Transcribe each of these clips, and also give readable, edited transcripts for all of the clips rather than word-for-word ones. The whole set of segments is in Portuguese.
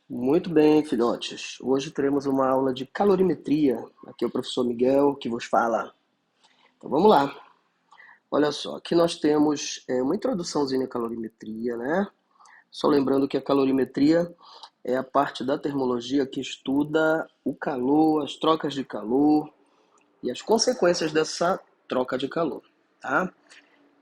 Muito bem, filhotes. Hoje teremos uma aula de calorimetria. Aqui é o professor Miguel que vos fala. Então vamos lá. Olha só, aqui nós temos uma introduçãozinha à calorimetria, né? Só lembrando que a calorimetria é a parte da termologia que estuda o calor, as trocas de calor e as consequências dessa troca de calor, tá?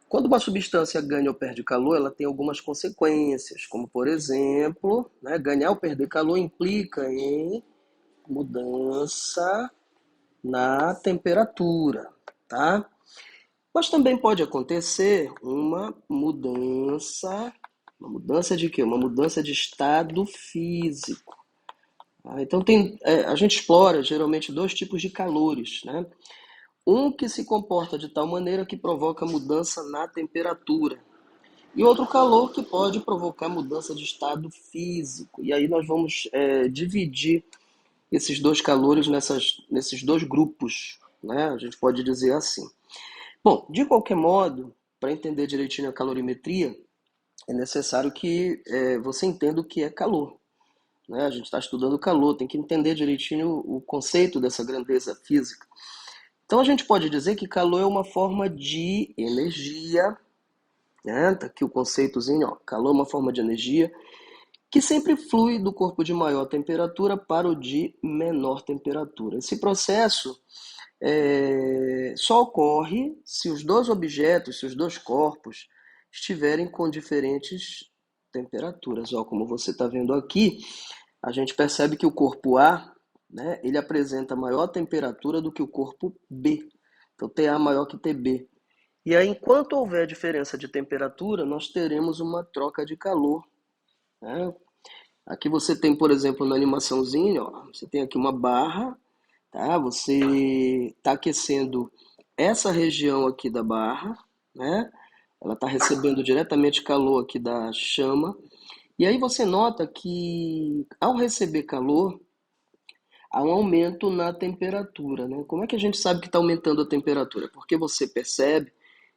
Quando uma substância ganha ou perde calor, ela tem algumas consequências, como por exemplo, né, ganhar ou perder calor implica em mudança na temperatura, tá? Mas também pode acontecer uma mudança de quê? Uma mudança de estado físico. Tá? Então a gente explora geralmente dois tipos de calores, né? Um que se comporta de tal maneira que provoca mudança na temperatura, e outro calor que pode provocar mudança de estado físico. E aí nós vamos dividir esses dois calores nesses dois grupos, né? A gente pode dizer assim. Bom, de qualquer modo, para entender direitinho a calorimetria, é necessário que você entenda o que é calor, né? A gente está estudando calor, tem que entender direitinho o conceito dessa grandeza física. Então a gente pode dizer que calor é uma forma de energia, né? Tá aqui o conceitozinho, ó. Calor é uma forma de energia que sempre flui do corpo de maior temperatura para o de menor temperatura. Esse processo só ocorre se os dois objetos, se os dois corpos estiverem com diferentes temperaturas. Ó, como você está vendo aqui, a gente percebe que o corpo A, né, ele apresenta maior temperatura do que o corpo B. Então, TA maior que TB. E aí, enquanto houver diferença de temperatura, nós teremos uma troca de calor, né? Aqui você tem, por exemplo, na animaçãozinha, ó, você tem aqui uma barra, tá? Você está aquecendo essa região aqui da barra, né? Ela está recebendo diretamente calor aqui da chama. E aí você nota que ao receber calor, há um aumento na temperatura, né? Como é que a gente sabe que está aumentando a temperatura? Porque você percebe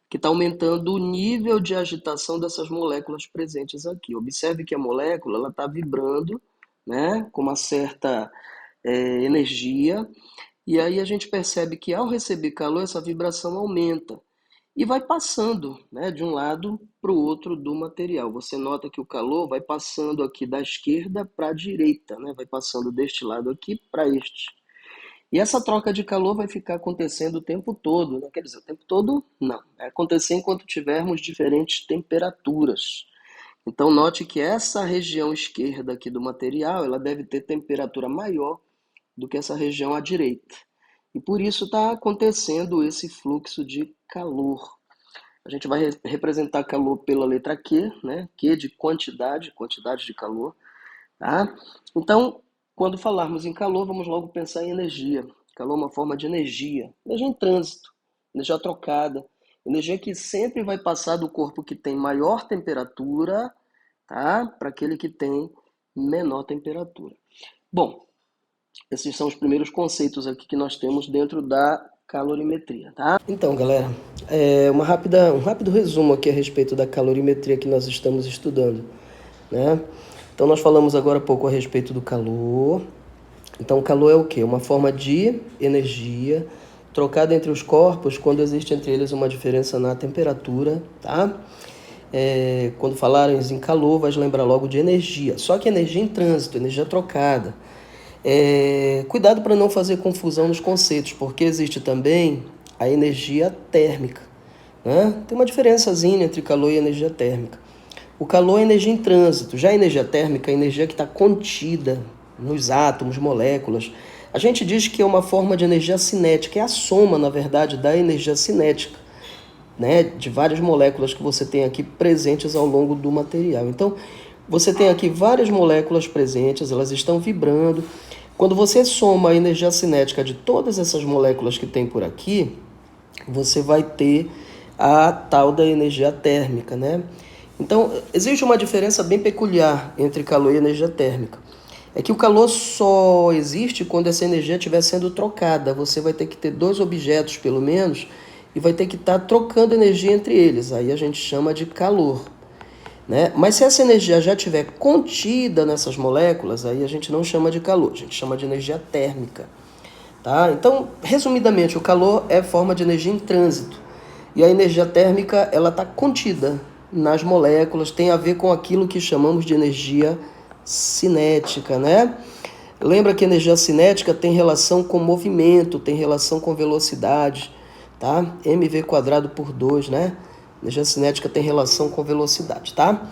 que está aumentando o nível de agitação dessas moléculas presentes aqui. Observe que a molécula ela está vibrando, né, com uma certa energia, e aí a gente percebe que ao receber calor essa vibração aumenta e vai passando, né, de um lado para o outro do material. Você nota que o calor vai passando aqui da esquerda para a direita, né, vai passando deste lado aqui para este. E essa troca de calor vai ficar acontecendo o tempo todo, não quer dizer o tempo todo, não. Vai acontecer enquanto tivermos diferentes temperaturas. Então note que essa região esquerda aqui do material, ela deve ter temperatura maior do que essa região à direita. E por isso está acontecendo esse fluxo de calor. A gente vai representar calor pela letra Q, né? Q de quantidade, quantidade de calor, tá? Então, quando falarmos em calor, vamos logo pensar em energia. Calor é uma forma de energia, energia em trânsito, energia trocada, energia que sempre vai passar do corpo que tem maior temperatura, tá? Para aquele que tem menor temperatura. Bom, esses são os primeiros conceitos aqui que nós temos dentro da calorimetria, tá? Então, galera, um rápido resumo aqui a respeito da calorimetria que nós estamos estudando, né? Então, nós falamos agora há pouco a respeito do calor. Então, o calor é o quê? Uma forma de energia trocada entre os corpos quando existe entre eles uma diferença na temperatura, tá? Quando falarem em calor, vai lembrar logo de energia. Só que energia em trânsito, energia trocada. Cuidado para não fazer confusão nos conceitos, porque existe também a energia térmica, né? Tem uma diferençazinha entre calor e energia térmica. O calor é energia em trânsito, já a energia térmica é a energia que está contida nos átomos, moléculas. A gente diz que é uma forma de energia cinética, é a soma, na verdade, da energia cinética, né, de várias moléculas que você tem aqui presentes ao longo do material. Então, você tem aqui várias moléculas presentes, elas estão vibrando. Quando você soma a energia cinética de todas essas moléculas que tem por aqui, você vai ter a tal da energia térmica, né? Então, existe uma diferença bem peculiar entre calor e energia térmica. É que o calor só existe quando essa energia estiver sendo trocada. Você vai ter que ter dois objetos, pelo menos, e vai ter que estar trocando energia entre eles. Aí a gente chama de calor. né? Mas se essa energia já estiver contida nessas moléculas, aí a gente não chama de calor, a gente chama de energia térmica. Tá? Então, resumidamente, o calor é forma de energia em trânsito. E a energia térmica, ela está contida nas moléculas, tem a ver com aquilo que chamamos de energia cinética, né? Lembra que a energia cinética tem relação com movimento, tem relação com velocidade, tá? mv²/2, né? Energia cinética tem relação com velocidade, tá?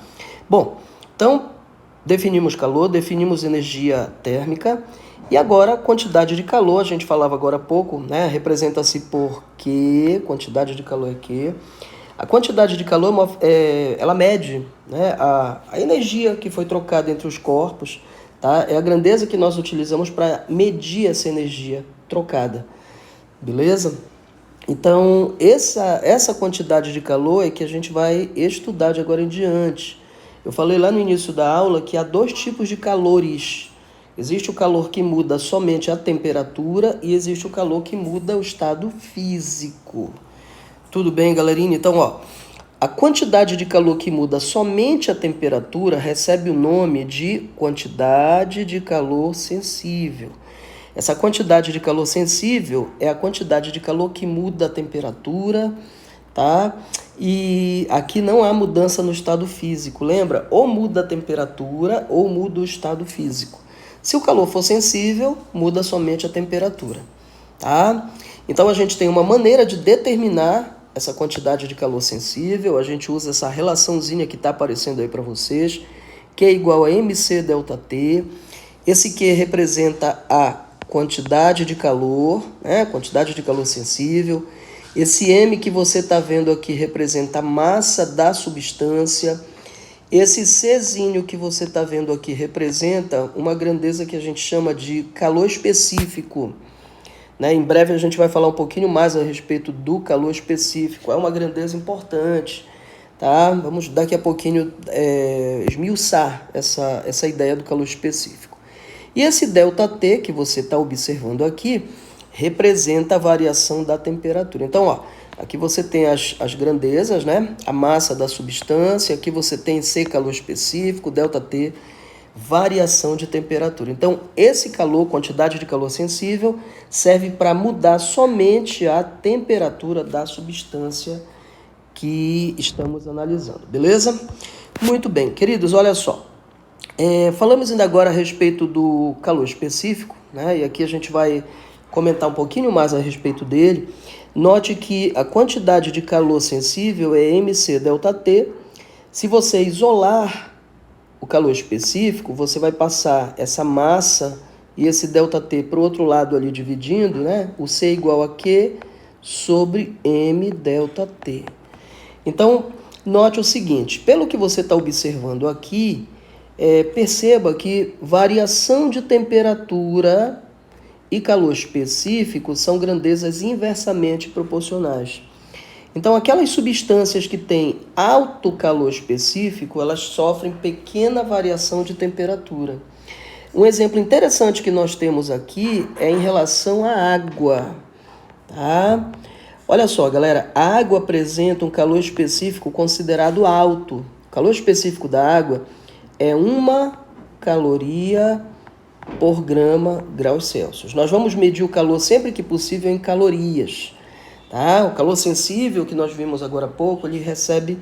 Bom, então, definimos calor, definimos energia térmica. E agora, a quantidade de calor, a gente falava agora há pouco, né? Representa-se por Q, quantidade de calor é Q. A quantidade de calor, ela mede, né, a energia que foi trocada entre os corpos, tá? É a grandeza que nós utilizamos para medir essa energia trocada, beleza? Então, essa quantidade de calor é que a gente vai estudar de agora em diante. Eu falei lá no início da aula que há dois tipos de calores. Existe o calor que muda somente a temperatura e existe o calor que muda o estado físico. Tudo bem, galerinha? Então, ó, a quantidade de calor que muda somente a temperatura recebe o nome de quantidade de calor sensível. Essa quantidade de calor sensível é a quantidade de calor que muda a temperatura, tá? E aqui não há mudança no estado físico, lembra? Ou muda a temperatura ou muda o estado físico. Se o calor for sensível, muda somente a temperatura, tá? Então a gente tem uma maneira de determinar essa quantidade de calor sensível, a gente usa essa relaçãozinha que está aparecendo aí para vocês, Q é igual a mc delta T. Esse Q representa a quantidade de calor, né? Quantidade de calor sensível. Esse M que você está vendo aqui representa a massa da substância. Esse Czinho que você está vendo aqui representa uma grandeza que a gente chama de calor específico. Né? Em breve a gente vai falar um pouquinho mais a respeito do calor específico. É uma grandeza importante. Tá? Vamos daqui a pouquinho esmiuçar essa ideia do calor específico. E esse ΔT que você está observando aqui representa a variação da temperatura. Então, ó, aqui você tem as grandezas, né? A massa da substância, aqui você tem C, calor específico, ΔT, variação de temperatura. Então, esse calor, quantidade de calor sensível, serve para mudar somente a temperatura da substância que estamos analisando, beleza? Muito bem, queridos, olha só. Falamos ainda agora a respeito do calor específico, né? E aqui a gente vai comentar um pouquinho mais a respeito dele. Note que a quantidade de calor sensível é mc delta T. Se você isolar o calor específico, você vai passar essa massa e esse ΔT para o outro lado ali dividindo, né? O C igual a Q sobre M ΔT. Então, note o seguinte, pelo que você está observando aqui, perceba que variação de temperatura e calor específico são grandezas inversamente proporcionais. Então, aquelas substâncias que têm alto calor específico, elas sofrem pequena variação de temperatura. Um exemplo interessante que nós temos aqui é em relação à água, tá? Olha só, galera, a água apresenta um calor específico considerado alto. O calor específico da água é 1 caloria por graus Celsius. Nós vamos medir o calor sempre que possível em calorias. Tá? O calor sensível que nós vimos agora há pouco, ele recebe,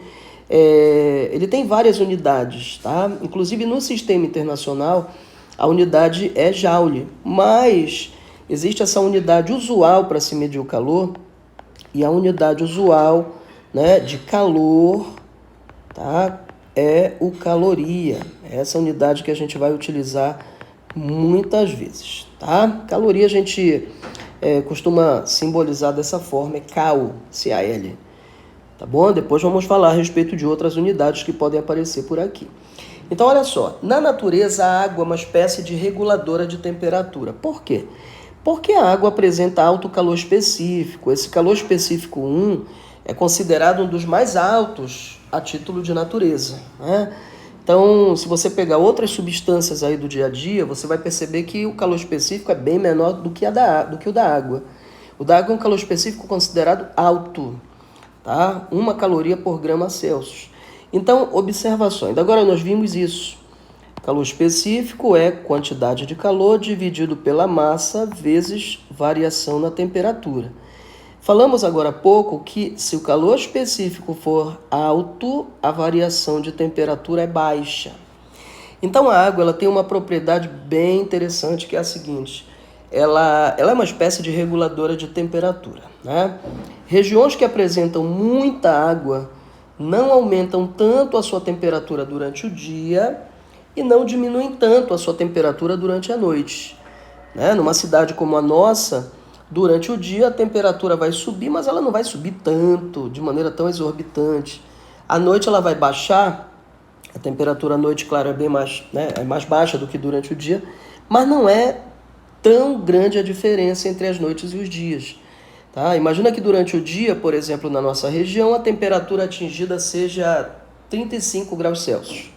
ele tem várias unidades, tá? Inclusive no sistema internacional a unidade é joule, mas existe essa unidade usual para se medir o calor e a unidade usual, né, de calor, tá? É o caloria, é essa unidade que a gente vai utilizar muitas vezes, tá? Caloria a gente costuma simbolizar dessa forma, é Cal, C-A-L, tá bom? Depois vamos falar a respeito de outras unidades que podem aparecer por aqui. Então, olha só, na natureza a água é uma espécie de reguladora de temperatura. Por quê? Porque a água apresenta alto calor específico. Esse calor específico 1 é considerado um dos mais altos a título de natureza, né? Então, se você pegar outras substâncias aí do dia a dia, você vai perceber que o calor específico é bem menor do que o da água. O da água é um calor específico considerado alto, tá? 1 caloria por grama Celsius. Então, observações. Agora nós vimos isso. Calor específico é quantidade de calor dividido pela massa vezes variação na temperatura. Falamos agora há pouco que se o calor específico for alto, a variação de temperatura é baixa. Então a água ela tem uma propriedade bem interessante que é a seguinte: ela é uma espécie de reguladora de temperatura, né? Regiões que apresentam muita água não aumentam tanto a sua temperatura durante o dia e não diminuem tanto a sua temperatura durante a noite, né? Numa cidade como a nossa, durante o dia a temperatura vai subir, mas ela não vai subir tanto, de maneira tão exorbitante. À noite ela vai baixar, a temperatura à noite, claro, é bem mais, né, é mais baixa do que durante o dia, mas não é tão grande a diferença entre as noites e os dias. Tá? Imagina que durante o dia, por exemplo, na nossa região, a temperatura atingida seja 35 graus Celsius.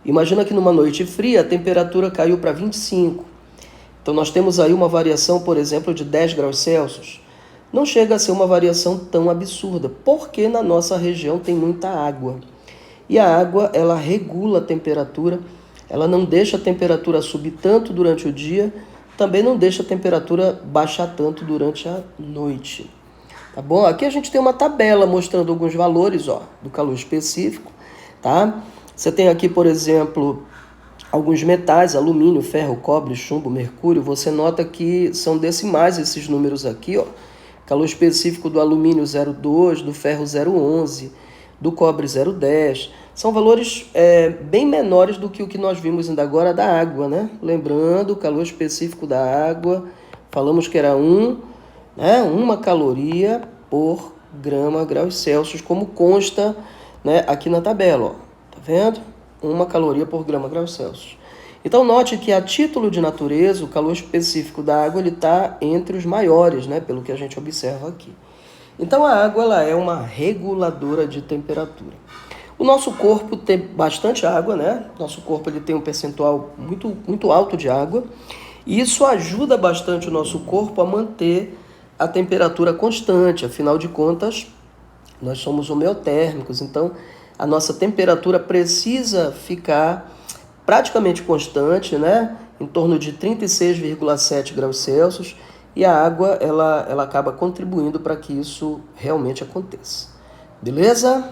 Imagina que numa noite fria a temperatura caiu para 25. Então nós temos aí uma variação, por exemplo, de 10 graus Celsius. Não chega a ser uma variação tão absurda, porque na nossa região tem muita água. E a água, ela regula a temperatura, ela não deixa a temperatura subir tanto durante o dia, também não deixa a temperatura baixar tanto durante a noite. Tá bom? Aqui a gente tem uma tabela mostrando alguns valores, ó, do calor específico, tá? Você tem aqui, por exemplo, alguns metais, alumínio, ferro, cobre, chumbo, mercúrio. Você nota que são decimais esses números aqui, ó. Calor específico do alumínio 0,2, do ferro 0,11, do cobre 0,10. São valores bem menores do que o que nós vimos ainda agora da água, né? Lembrando, o calor específico da água, falamos que era uma caloria por graus Celsius, como consta, né, aqui na tabela, ó. Tá vendo? 1 caloria por graus Celsius. Então note que a título de natureza, o calor específico da água está entre os maiores, né, pelo que a gente observa aqui. Então a água ela é uma reguladora de temperatura. O nosso corpo tem bastante água, né? Nosso corpo ele tem um percentual muito alto de água. E isso ajuda bastante o nosso corpo a manter a temperatura constante. Afinal de contas, nós somos homeotérmicos, então a nossa temperatura precisa ficar praticamente constante, né? Em torno de 36,7 graus Celsius. E a água ela acaba contribuindo para que isso realmente aconteça. Beleza?